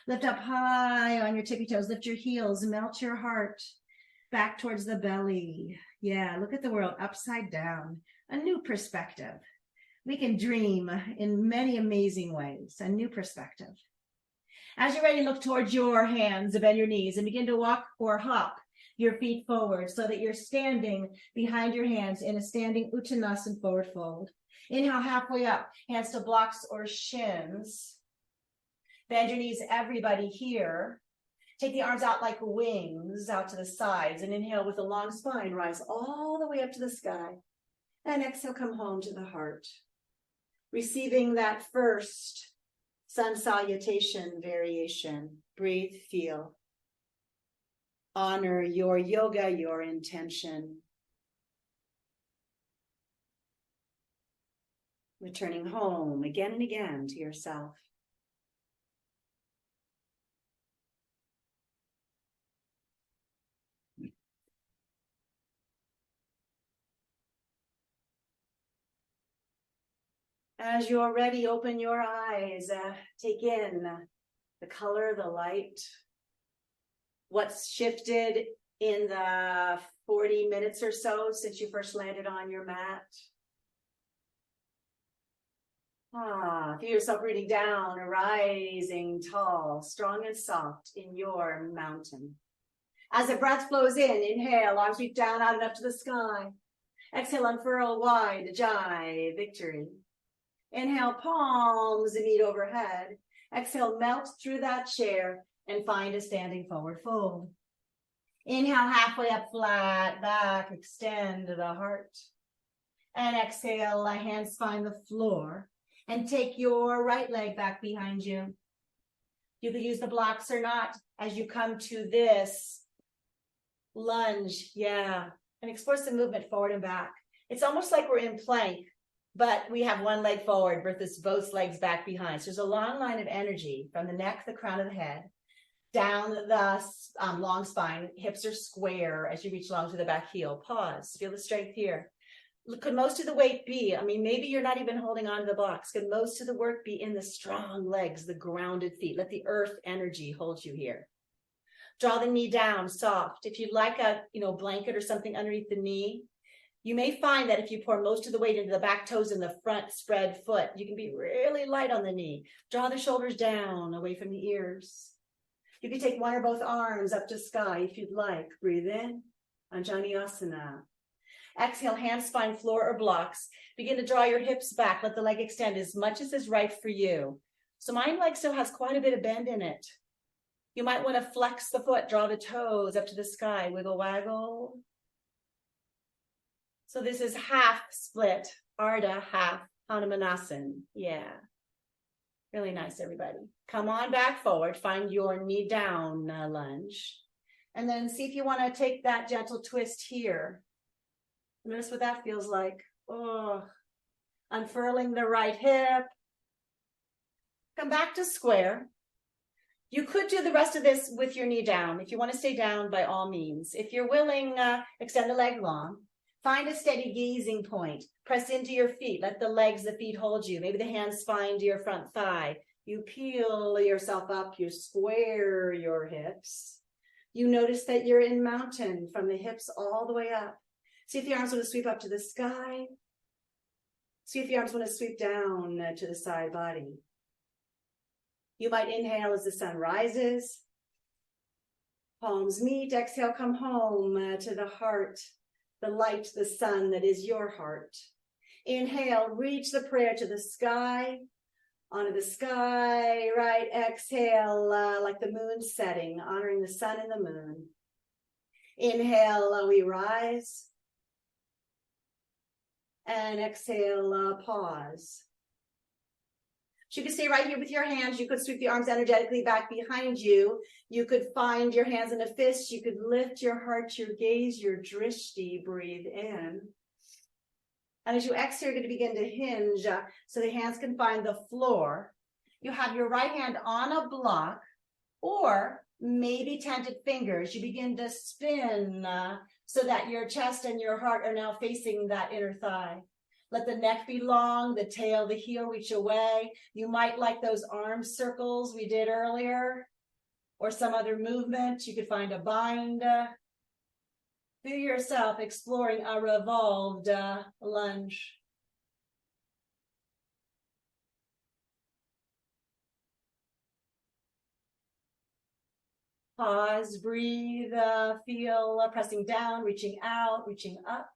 Lift up high on your tippy toes. Lift your heels, melt your heart back towards the belly. Yeah, look at the world upside down, a new perspective. We can dream in many amazing ways, a new perspective. As you're ready, look towards your hands, bend your knees, and begin to walk or hop your feet forward so that you're standing behind your hands in a standing Uttanasana forward fold. Inhale, halfway up, hands to blocks or shins. Bend your knees, everybody here. Take the arms out like wings out to the sides, and inhale with a long spine, rise all the way up to the sky. And exhale, come home to the heart. Receiving that first sun salutation variation. Breathe, feel. Honor your yoga, your intention. Returning home again and again to yourself. As you're ready, open your eyes, take in the color, the light, what's shifted in the 40 minutes or so since you first landed on your mat. Feel yourself rooting down, rising tall, strong and soft in your mountain. As the breath flows in, inhale, arms reach down, out and up to the sky. Exhale, unfurl wide, jai, victory. Inhale, palms meet overhead. Exhale, melt through that chair and find a standing forward fold. Inhale, halfway up, flat back, extend the heart. And exhale, hands find the floor. And take your right leg back behind you. You could use the blocks or not as you come to this lunge. Yeah. And explore some movement forward and back. It's almost like we're in plank, but we have one leg forward versus both legs back behind. So there's a long line of energy from the neck, the crown of the head, down the long spine. Hips are square as you reach long to the back heel. Pause. Feel the strength here. Could most of the weight be, maybe you're not even holding on to the blocks. Could most of the work be in the strong legs, the grounded feet? Let the earth energy hold you here. Draw the knee down, soft. If you'd like a blanket or something underneath the knee, you may find that if you pour most of the weight into the back toes and the front spread foot, you can be really light on the knee. Draw the shoulders down, away from the ears. You can take one or both arms up to sky if you'd like. Breathe in, Anjaneyasana. Exhale, hands find floor or blocks. Begin to draw your hips back. Let the leg extend as much as is right for you. So my leg still has quite a bit of bend in it. You might want to flex the foot, draw the toes up to the sky, wiggle, waggle. So this is half split, Ardha, half Hanumanasana. Yeah. Really nice, everybody. Come on back forward, find your knee down lunge. And then see if you want to take that gentle twist here. Notice what that feels like. Oh, unfurling the right hip. Come back to square. You could do the rest of this with your knee down. If you want to stay down, by all means. If you're willing, extend the leg long. Find a steady gazing point. Press into your feet. Let the legs, the feet hold you. Maybe the hands find your front thigh. You peel yourself up. You square your hips. You notice that you're in mountain from the hips all the way up. See if the arms want to sweep up to the sky. See if the arms want to sweep down to the side body. You might inhale as the sun rises. Palms meet. Exhale, come home to the heart. The light, the sun that is your heart. Inhale, reach the prayer to the sky, onto the sky, right? Exhale, like the moon setting, honoring the sun and the moon. Inhale, we rise. And exhale, pause. So you can stay right here with your hands. You could sweep the arms energetically back behind you. You could find your hands in a fist. You could lift your heart, your gaze, your drishti. Breathe in. And as you exhale, you're going to begin to hinge so the hands can find the floor. You have your right hand on a block or maybe tented fingers. You begin to spin so that your chest and your heart are now facing that inner thigh. Let the neck be long, the tail, the heel reach away. You might like those arm circles we did earlier or some other movement. You could find a bind. Feel yourself exploring a revolved lunge. Pause, breathe, feel pressing down, reaching out, reaching up.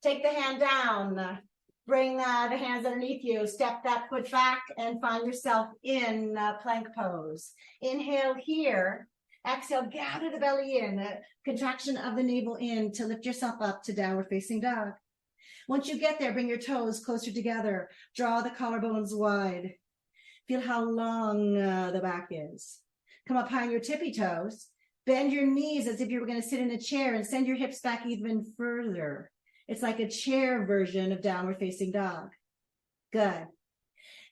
Take the hand down, bring the hands underneath you, step that foot back and find yourself in plank pose. Inhale here, Exhale, gather the belly in, a contraction of the navel in to lift yourself up to downward facing dog. Once you get there, bring your toes closer together. Draw the collarbones wide. Feel how long the back is. Come up high on your tippy toes. Bend your knees as if you were going to sit in a chair and send your hips back even further. It's like a chair version of downward facing dog. Good.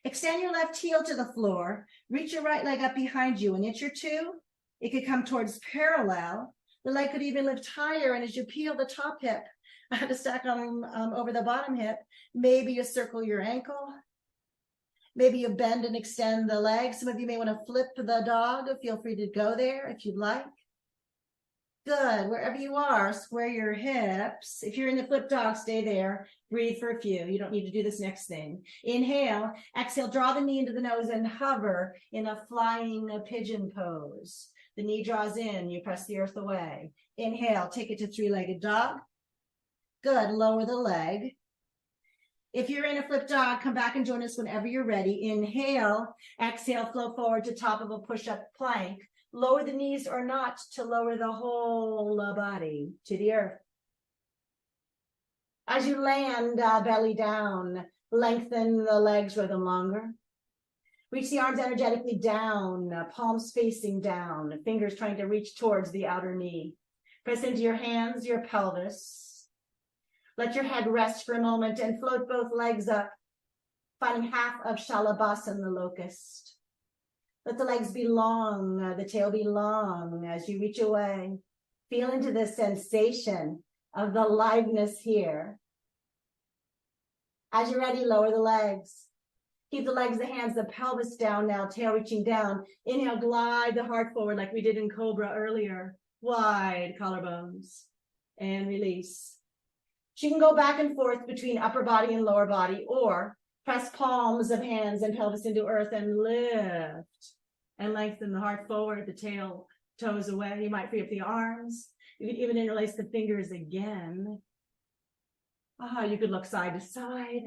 Extend your left heel to the floor. Reach your right leg up behind you. An inch or two. It could come towards parallel. The leg could even lift higher. And as you peel the top hip to stack on over the bottom hip, maybe you circle your ankle. Maybe you bend and extend the leg. Some of you may want to flip the dog. Feel free to go there if you'd like. Good. Wherever you are, square your hips. If you're in the flip dog, stay there. Breathe for a few. You don't need to do this next thing. Inhale. Exhale. Draw the knee into the nose and hover in a flying pigeon pose. The knee draws in. You press the earth away. Inhale. Take it to three-legged dog. Good. Lower the leg. If you're in a flip dog, come back and join us whenever you're ready. Inhale. Exhale. Flow forward to top of a push-up plank. Lower the knees or not to lower the whole body to the earth. As you land, belly down, lengthen the legs, grow them longer. Reach the arms energetically down, palms facing down, fingers trying to reach towards the outer knee. Press into your hands, your pelvis. Let your head rest for a moment and float both legs up, finding half of Shavasana, the locust. Let the legs be long, the tail be long as you reach away. Feel into the sensation of the aliveness here. As you're ready, lower the legs. Keep the legs, the hands, the pelvis down now, tail reaching down. Inhale, glide the heart forward like we did in Cobra earlier. Wide collarbones. And release. You can go back and forth between upper body and lower body, or press palms of hands and pelvis into earth and lift. And lengthen the heart forward, the tail, toes away. You might free up the arms. You could even interlace the fingers again. You could look side to side.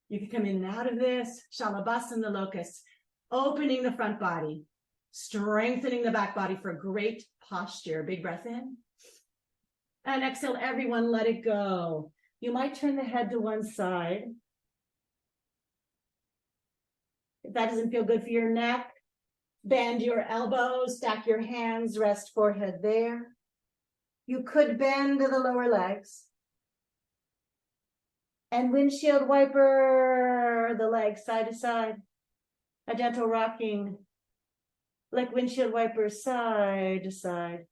You could come in and out of this. Shavasana, the locust. Opening the front body. Strengthening the back body for great posture. Big breath in. And exhale, everyone, let it go. You might turn the head to one side. If that doesn't feel good for your neck, bend your elbows, stack your hands, rest forehead there. You could bend the lower legs. And windshield wiper the legs side to side. A gentle rocking, like windshield wiper side to side.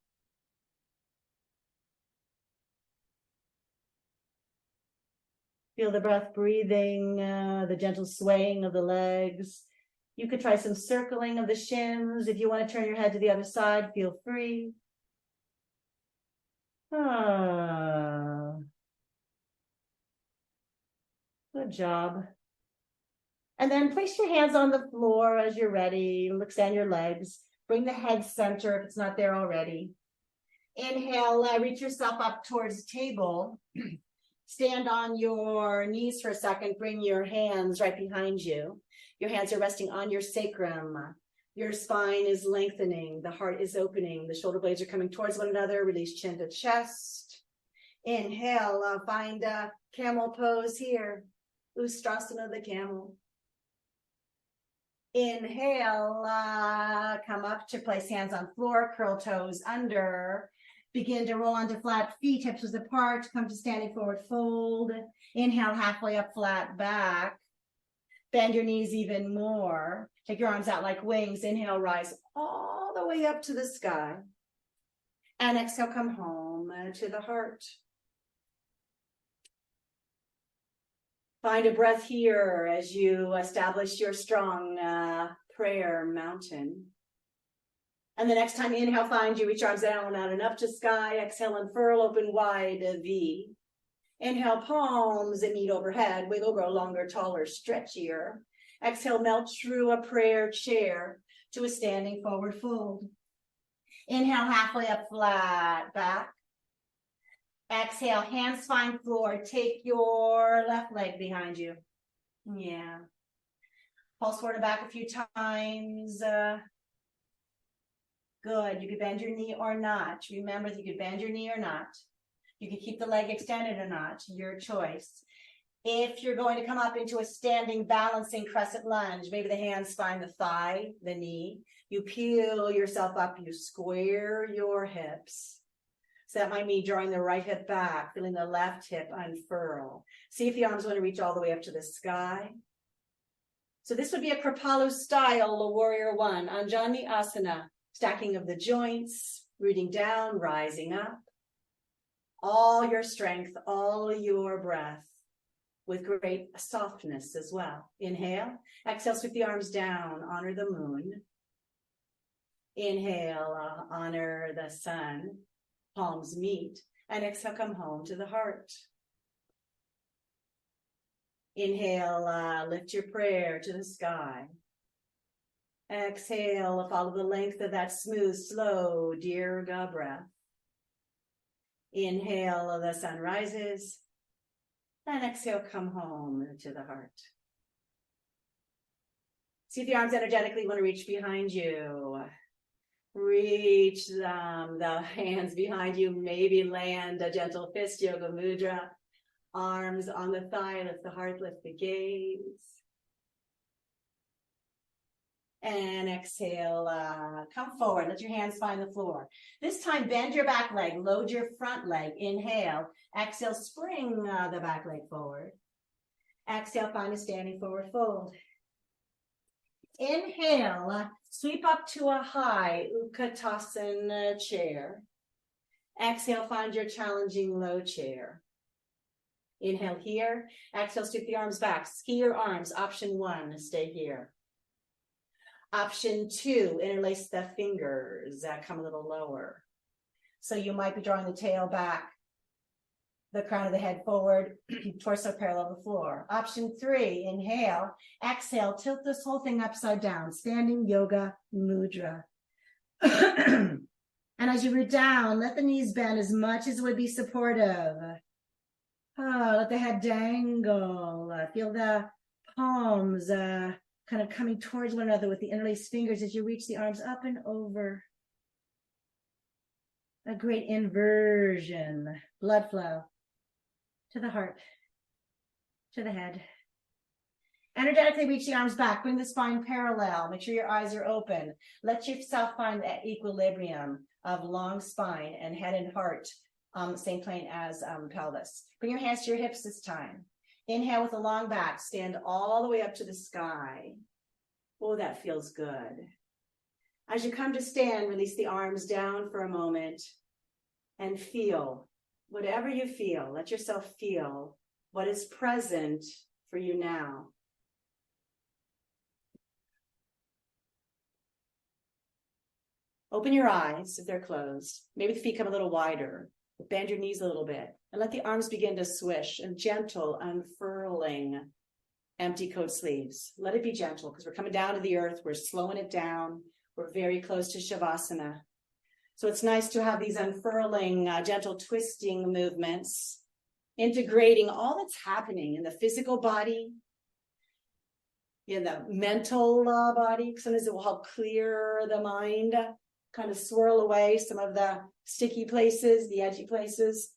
Feel the breath breathing, the gentle swaying of the legs. You could try some circling of the shins. If you want to turn your head to the other side, feel free. Good job. And then place your hands on the floor as you're ready. Extend your legs. Bring the head center if it's not there already. Inhale, reach yourself up towards the table. Stand on your knees for a second. Bring your hands right behind you. Your hands are resting on your sacrum. Your spine is lengthening. The heart is opening. The shoulder blades are coming towards one another. Release chin to chest. Inhale, find a camel pose here. Ustrasana, the camel. Inhale, come up to place hands on floor, curl toes under. Begin to roll onto flat feet, hips width apart, come to standing forward fold. Inhale, halfway up, flat back. Bend your knees even more. Take your arms out like wings. Inhale, rise all the way up to the sky. And exhale, come home to the heart. Find a breath here as you establish your strong prayer mountain. And the next time you inhale, find you reach arms down, out and up to sky. Exhale, unfurl, open wide, V. Inhale, palms and meet overhead. Wiggle, grow longer, taller, stretchier. Exhale, melt through a prayer chair to a standing forward fold. Inhale, halfway up, flat back. Exhale, hands find floor. Take your left leg behind you. Yeah. Pulse forward and back a few times. Good. You could bend your knee or not. Remember that you could bend your knee or not. You could keep the leg extended or not, your choice. If you're going to come up into a standing balancing crescent lunge, maybe the hands find the thigh, the knee. You peel yourself up, you square your hips. So that might mean drawing the right hip back, feeling the left hip unfurl. See if the arms want to reach all the way up to the sky. So this would be a Kripalu style, a warrior one, Anjani Asana, stacking of the joints, rooting down, rising up. All your strength, all your breath, with great softness as well. Inhale, exhale, sweep the arms down, honor the moon. Inhale, honor the sun, palms meet, and exhale, come home to the heart. Inhale, lift your prayer to the sky. Exhale, follow the length of that smooth, slow, Dirga breath. Inhale, the sun rises. And exhale, come home to the heart. See if the arms energetically want to reach behind you. Reach them, the hands behind you. Maybe land a gentle fist, yoga mudra. Arms on the thigh, lift the heart, lift the gaze. And exhale, come forward. Let your hands find the floor. This time, bend your back leg, load your front leg. Inhale. Exhale, spring the back leg forward. Exhale, find a standing forward fold. Inhale, sweep up to a high Utkatasana chair. Exhale, find your challenging low chair. Inhale here. Exhale, sweep the arms back. Ski your arms. Option 1, stay here. Option 2, interlace the fingers. Come a little lower. So you might be drawing the tail back, the crown of the head forward, torso parallel to the floor. Option 3, inhale, exhale, tilt this whole thing upside down, standing yoga mudra. And as you root down, let the knees bend as much as would be supportive. Let the head dangle. Feel the palms kind of coming towards one another with the interlaced fingers as you reach the arms up and over. A great inversion, blood flow to the heart, to the head. Energetically reach the arms back, bring the spine parallel, make sure your eyes are open. Let yourself find that equilibrium of long spine and head and heart, same plane as pelvis. Bring your hands to your hips this time. Inhale with a long back, stand all the way up to the sky. Oh, that feels good. As you come to stand, release the arms down for a moment and feel whatever you feel. Let yourself feel what is present for you now. Open your eyes if they're closed. Maybe the feet come a little wider. Bend your knees a little bit and let the arms begin to swish and gentle unfurling empty coat sleeves. Let it be gentle because we're coming down to the earth. We're slowing it down. We're very close to Shavasana. So it's nice to have these unfurling, gentle twisting movements, integrating all that's happening in the physical body, in the mental body. Sometimes it will help clear the mind, kind of swirl away some of the sticky places, the edgy places,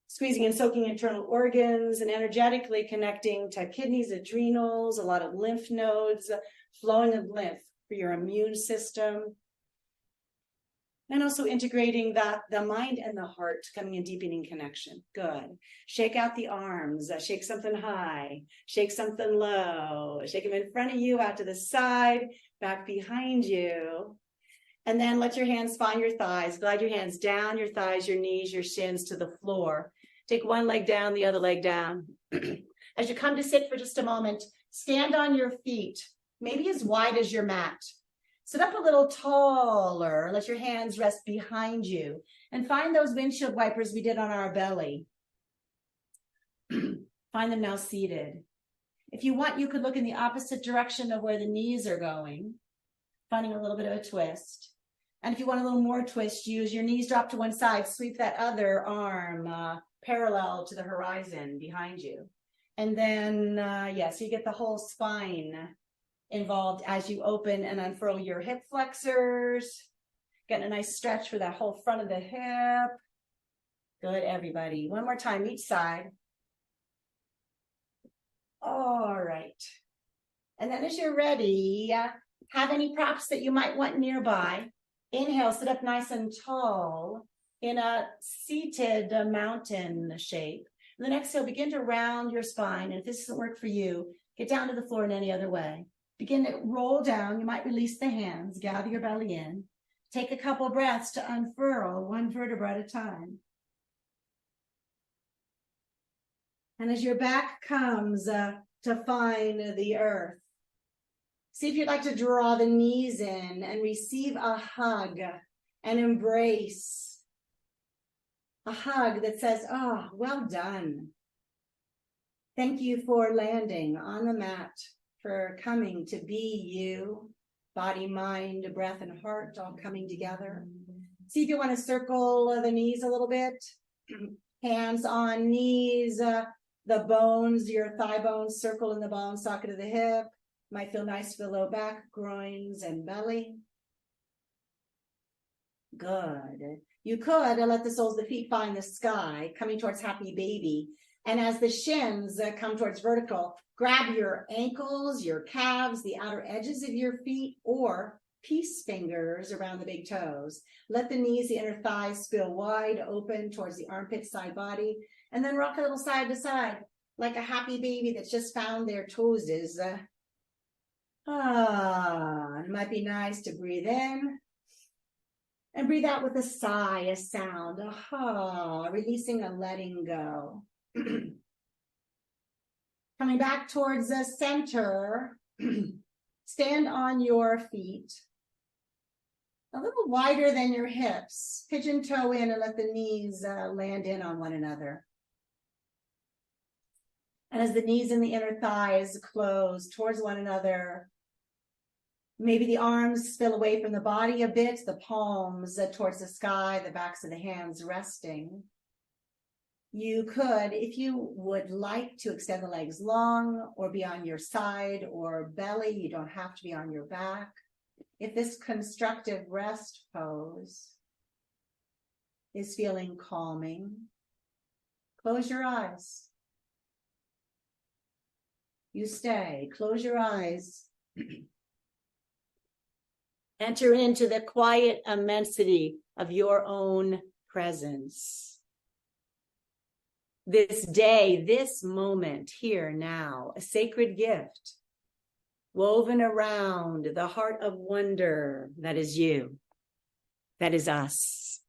squeezing and soaking internal organs and energetically connecting to kidneys, adrenals, a lot of lymph nodes, flowing of lymph for your immune system. And also integrating the mind and the heart, coming in deepening connection. Good. Shake out the arms, shake something high, shake something low, shake them in front of you, out to the side, back behind you. And then let your hands find your thighs. Glide your hands down your thighs, your knees, your shins to the floor. Take one leg down, the other leg down. As you come to sit for just a moment, stand on your feet, maybe as wide as your mat. Sit up a little taller. Let your hands rest behind you. And find those windshield wipers we did on our belly. Find them now seated. If you want, you could look in the opposite direction of where the knees are going, finding a little bit of a twist. And if you want a little more twist, use your knees drop to one side, sweep that other arm parallel to the horizon behind you. And then, so you get the whole spine involved as you open and unfurl your hip flexors, Getting a nice stretch for that whole front of the hip. Good, everybody. One more time, each side. All right. And then as you're ready, have any props that you might want nearby. Inhale, sit up nice and tall in a seated mountain shape. And then exhale, begin to round your spine. And if this doesn't work for you, get down to the floor in any other way. Begin to roll down. You might release the hands, gather your belly in. Take a couple breaths to unfurl one vertebra at a time. And as your back comes to find the earth, see if you'd like to draw the knees in and receive a hug, an embrace. A hug that says, oh, well done. Thank you for landing on the mat, for coming to be you, body, mind, breath, and heart all coming together. See if you want to circle the knees a little bit. Hands on knees, the bones, your thigh bones circle in the ball and socket of the hip. Might feel nice for low back, groins, and belly. Good. You could let the soles of the feet find the sky, coming towards happy baby. And as the shins come towards vertical, grab your ankles, your calves, the outer edges of your feet, or peace fingers around the big toes. Let the knees, the inner thighs spill wide open towards the armpit, side body, and then rock a little side to side, like a happy baby that's just found their toes is. It might be nice to breathe in and breathe out with a sigh, a sound, releasing and letting go. Coming back towards the center, stand on your feet, a little wider than your hips. Pigeon toe in and let the knees land in on one another. And as the knees and the inner thighs close towards one another, maybe the arms spill away from the body a bit, the palms towards the sky, the backs of the hands resting. You could, if you would like to extend the legs long or be on your side or belly, you don't have to be on your back. If this constructive rest pose is feeling calming, close your eyes. You stay, close your eyes. Enter into the quiet immensity of your own presence. This day, this moment, here now, a sacred gift woven around the heart of wonder that is you, that is us.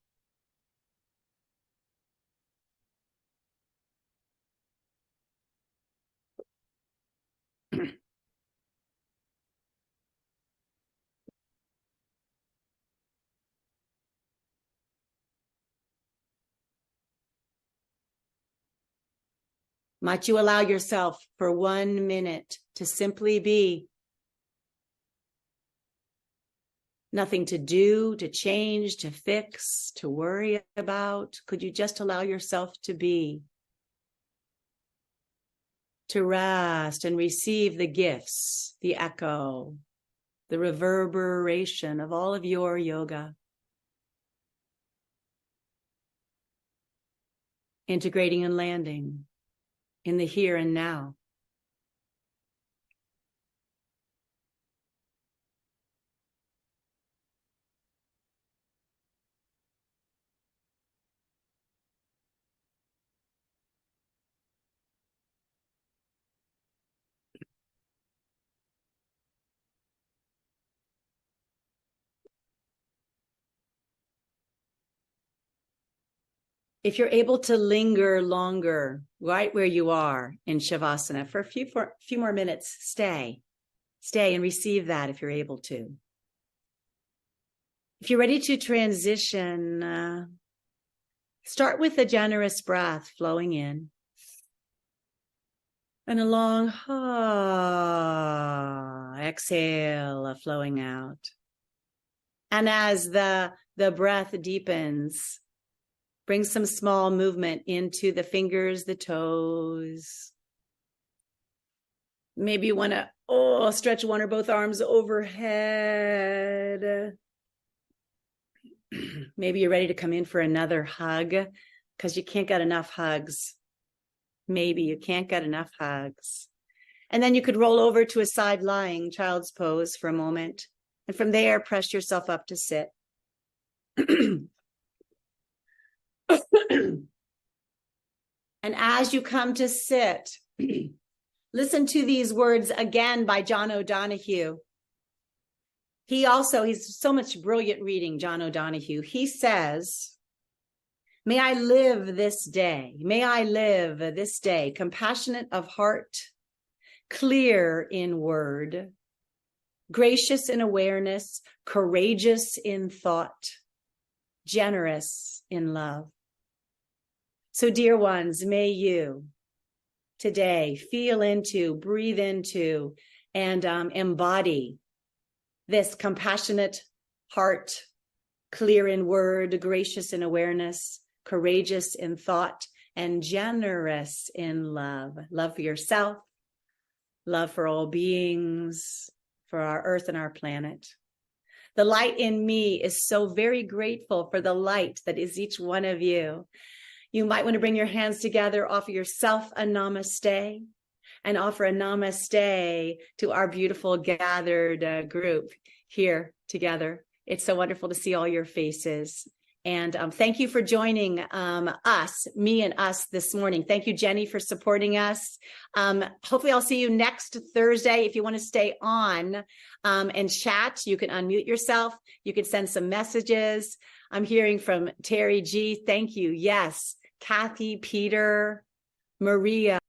Might you allow yourself for 1 minute to simply be? Nothing to do, to change, to fix, to worry about. Could you just allow yourself to be? To rest and receive the gifts, the echo, the reverberation of all of your yoga. Integrating and landing in the here and now. If you're able to linger longer right where you are in Shavasana for a few more minutes, stay and receive that if you're able to. If you're ready to transition, start with a generous breath flowing in and a long exhale flowing out. And as the breath deepens, bring some small movement into the fingers, the toes. Maybe you want to stretch one or both arms overhead. Maybe you're ready to come in for another hug because you can't get enough hugs. Maybe you can't get enough hugs. And then you could roll over to a side lying child's pose for a moment. And from there, press yourself up to sit. And as you come to sit, listen to these words again by John O'Donohue. He's so much brilliant reading, John O'Donohue. He says, may I live this day compassionate of heart, clear in word, gracious in awareness, courageous in thought, generous in love. So, dear ones, may you today feel into, breathe into, and embody this compassionate heart, clear in word, gracious in awareness, courageous in thought, and generous in love. Love for yourself, love for all beings, for our earth and our planet. The light in me is so very grateful for the light that is each one of you. You might want to bring your hands together, offer yourself a namaste, and offer a namaste to our beautiful gathered group here together. It's so wonderful to see all your faces. And thank you for joining me and us this morning. Thank you, Jenny, for supporting us. Hopefully I'll see you next Thursday. If you want to stay on and chat, you can unmute yourself. You can send some messages. I'm hearing from Terry G. Thank you. Yes. Kathy, Peter, Maria.